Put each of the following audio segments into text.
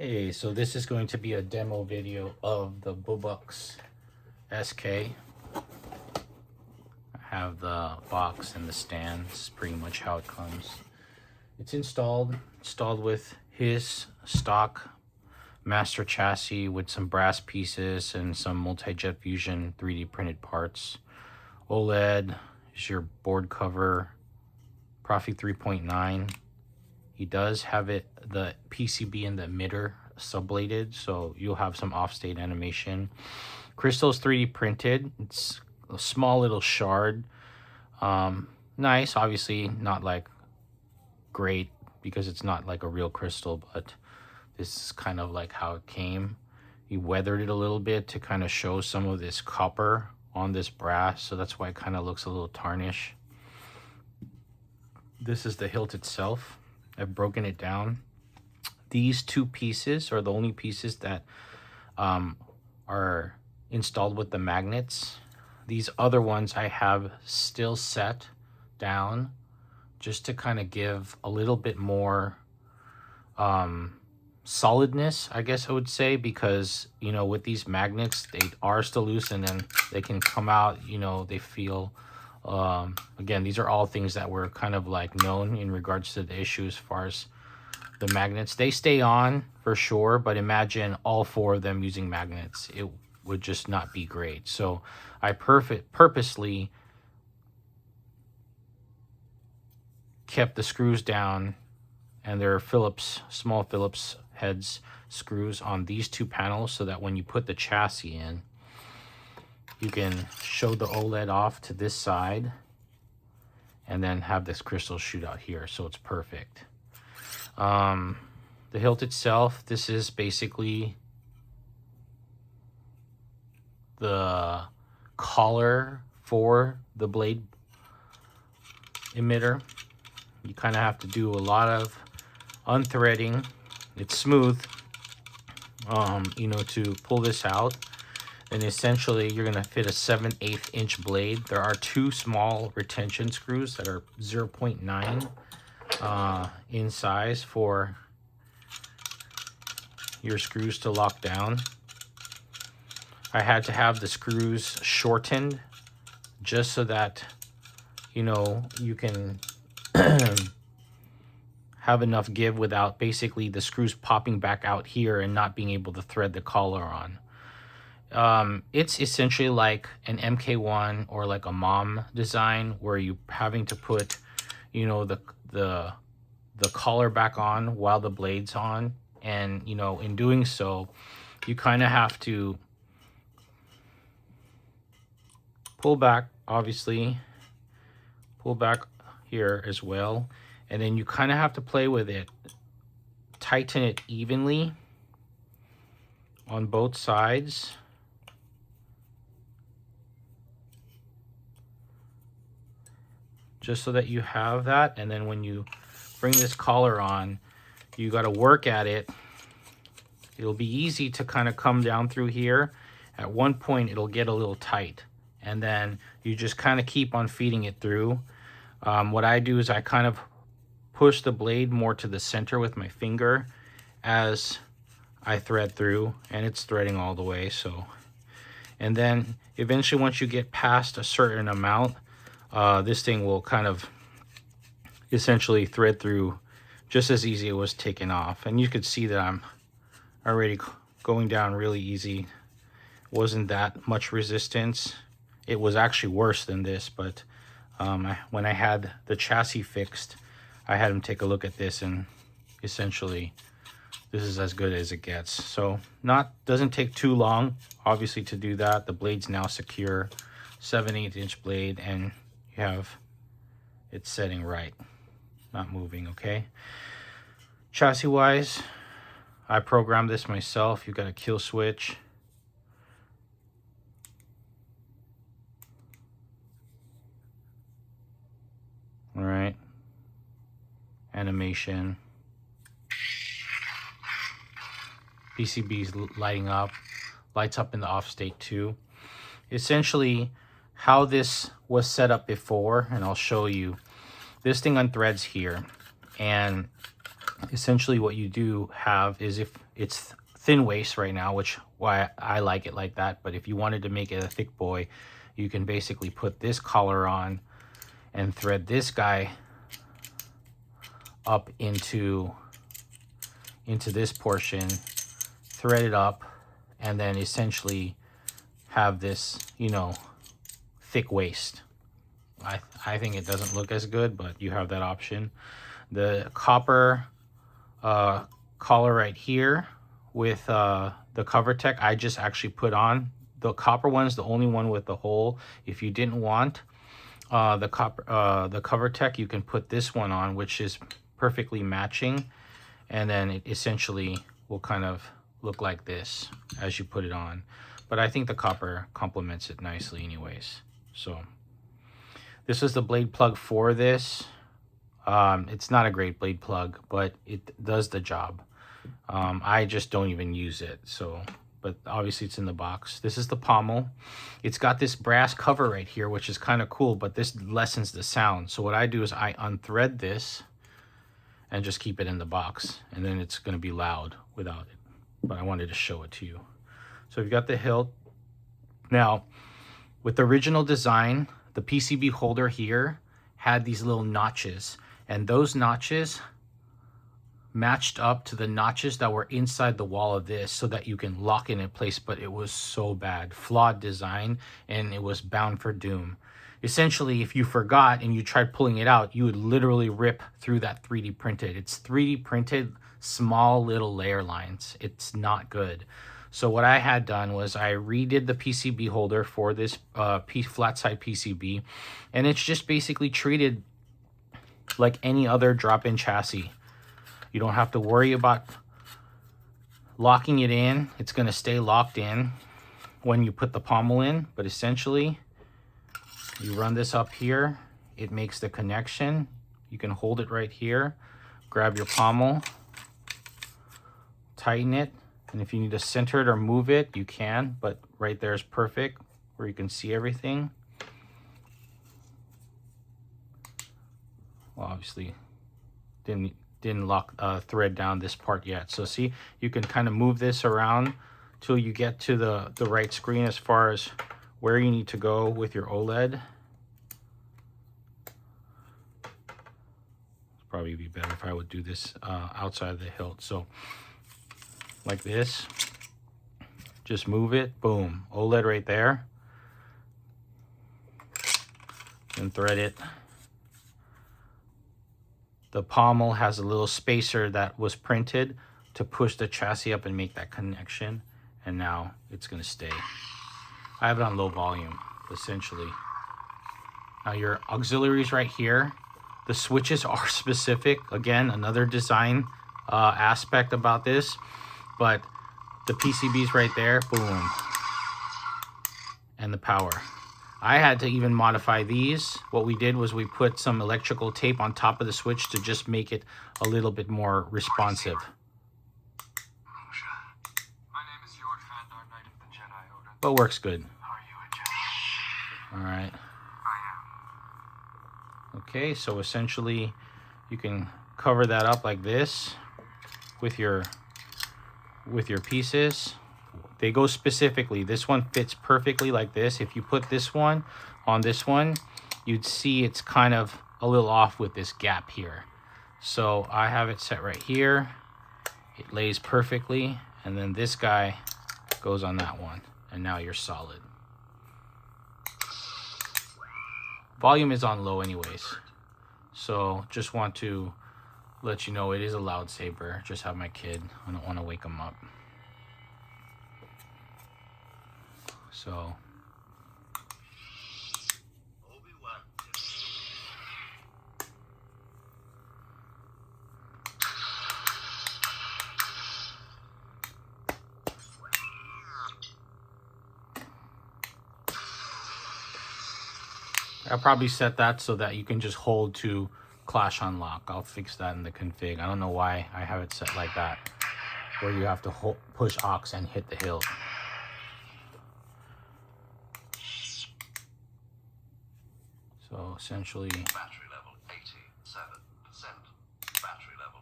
Hey, so this is going to be a demo video of the Bubuk's SK. I have the box and the stand. This is pretty much how it comes. It's installed with his stock master chassis with some brass pieces and some multi-jet fusion 3D printed parts. OLED is your board cover, Profi 3.9. He does have the PCB and the emitter subbladed, so you'll have some offstate animation. Crystal's 3D printed. It's a small little shard. Nice, obviously not like great because it's not like a real crystal, but this is kind of like how it came. He weathered it a little bit to kind of show some of this copper on this brass, so that's why it kind of looks a little tarnished. This is the hilt itself. I've broken it down. These two pieces are the only pieces that are installed with the magnets. These other ones I have still set down just to kind of give a little bit more solidness, I guess I would say, because, you know, with these magnets, they are still loose and then they can come out, you know, they feel again, these are all things that were kind of like known in regards to the issue as far as the magnets. They stay on for sure, but imagine all four of them using magnets. It would just not be great. So I purposely kept the screws down, and there are Phillips, small Phillips heads screws on these two panels so that when you put the chassis in, you can show the OLED off to this side and then have this crystal shoot out here, so it's perfect. The hilt itself, this is basically the collar for the blade emitter. You kind of have to do a lot of unthreading. It's smooth, you know, to pull this out. And essentially you're going to fit a 7/8 inch blade. There are two small retention screws that are 0.9 in size for your screws to lock down. I had to have the screws shortened just so that, you know, you can have enough give without basically the screws popping back out here and not being able to thread the collar on. It's essentially like an MK1 or like a mom design where you're having to put, you know, the collar back on while the blade's on, and, you know, in doing so, you kind of have to pull back, obviously, pull back here as well, and then you kind of have to play with it, tighten it evenly on both sides. Just so that you have that, and then when you bring this collar on, you got to work at it. It'll be easy to kind of come down through here. At one point it'll get a little tight, and then you just kind of keep on feeding it through. What I do is I kind of push the blade more to the center with my finger as I thread through, and it's threading all the way. So, and then eventually once you get past a certain amount, this thing will kind of essentially thread through just as easy as it was taken off. And you could see that I'm already going down really easy. Wasn't that much resistance. It was actually worse than this, but when I had the chassis fixed, I had him take a look at this, and essentially this is as good as it gets. So doesn't take too long, obviously, to do that. The blade's now secure, 7/8 inch blade, and you have it setting right, not moving. Okay, chassis wise, I programmed this myself. You got a kill switch, all right, animation, PCB's lighting up, lights up in the off state too. Essentially how this was set up before, and I'll show you. This thing unthreads here, and essentially what you do have is, if it's thin waist right now, which why I like it like that, but if you wanted to make it a thick boy, you can basically put this collar on and thread this guy up into this portion, thread it up, and then essentially have this, you know, thick waist. I think it doesn't look as good, but you have that option. The copper collar right here with the CoverTech, I just actually put on. The copper one is the only one with the hole. If you didn't want the CoverTech, you can put this one on, which is perfectly matching, and then it essentially will kind of look like this as you put it on. But I think the copper complements it nicely anyways. So this is the blade plug for this. It's not a great blade plug, but it does the job. I just don't even use it. So, but obviously it's in the box. This is the pommel. It's got this brass cover right here, which is kind of cool, but this lessens the sound. So what I do is I unthread this and just keep it in the box, and then it's going to be loud without it. But I wanted to show it to you. So you've got the hilt. Now, with the original design, the PCB holder here had these little notches, and those notches matched up to the notches that were inside the wall of this so that you can lock it in place, but it was so bad. Flawed design, and it was bound for doom. Essentially, if you forgot and you tried pulling it out, you would literally rip through that 3D printed. It's 3D printed small little layer lines. It's not good. So what I had done was I redid the PCB holder for this flat side PCB, and it's just basically treated like any other drop-in chassis. You don't have to worry about locking it in. It's going to stay locked in when you put the pommel in, but essentially you run this up here, it makes the connection. You can hold it right here, grab your pommel, tighten it, and if you need to center it or move it, you can, but right there is perfect where you can see everything. Well, obviously didn't lock thread down this part yet. So see, you can kind of move this around till you get to the right screen as far as where you need to go with your OLED. Probably be better if I would do this outside of the hilt. So like this, just move it, boom, OLED right there, and thread it. The pommel has a little spacer that was printed to push the chassis up and make that connection, and now it's going to stay. I have it on low volume, essentially. Now your auxiliaries right here, the switches are specific. Again, another design aspect about this, but the PCB's right there, boom, and the power. I had to even modify these. What we did was we put some electrical tape on top of the switch to just make it a little bit more responsive. My name is George Vandar, Knight of the Jedi Order. But works good. Are you a Jedi? All right. I am. Okay, so essentially you can cover that up like this with your pieces. They go specifically. This one fits perfectly like this. If you put this one on this one, you'd see it's kind of a little off with this gap here. So I have it set right here. It lays perfectly, and then this guy goes on that one, and now you're solid. Volume is on low anyways, so just want to let you know it is a loud saber. Just have my kid, I don't want to wake him up. So I'll probably set that so that you can just hold to Clash Unlock. I'll fix that in the config. I don't know why I have it set like that, where you have to push aux and hit the hilt. So essentially, Battery level 87%. Battery level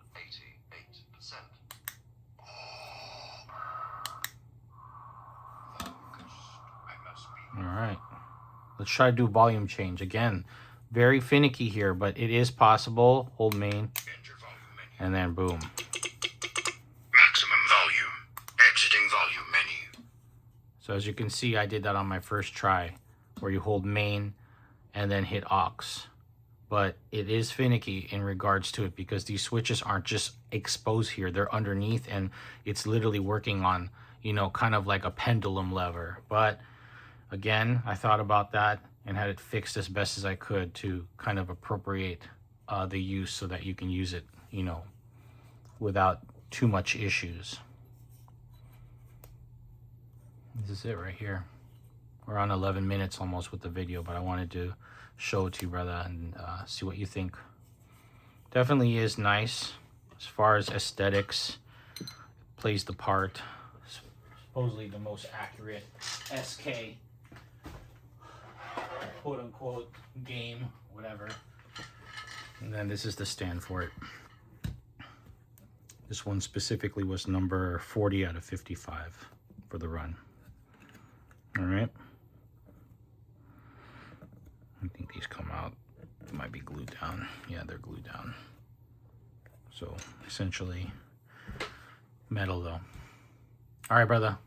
Let's try to do volume change. Again, very finicky here, but it is possible. Hold main, and then boom. Maximum volume. Exiting volume menu. So as you can see, I did that on my first try, where you hold main and then hit aux. But it is finicky in regards to it because these switches aren't just exposed here. They're underneath, and it's literally working on, you know, kind of like a pendulum lever. But again, I thought about that and had it fixed as best as I could to kind of appropriate the use so that you can use it, you know, without too much issues. This is it right here. We're on 11 minutes almost with the video, but I wanted to show it to you, brother, and see what you think. Definitely is nice as far as aesthetics. It plays the part. Supposedly the most accurate SK, quote unquote, game, whatever. And then this is the stand for it. This one specifically was number 40 out of 55 for the run. All right. I think these come out. They might be glued down. Yeah, they're glued down. So essentially metal though. All right, brother.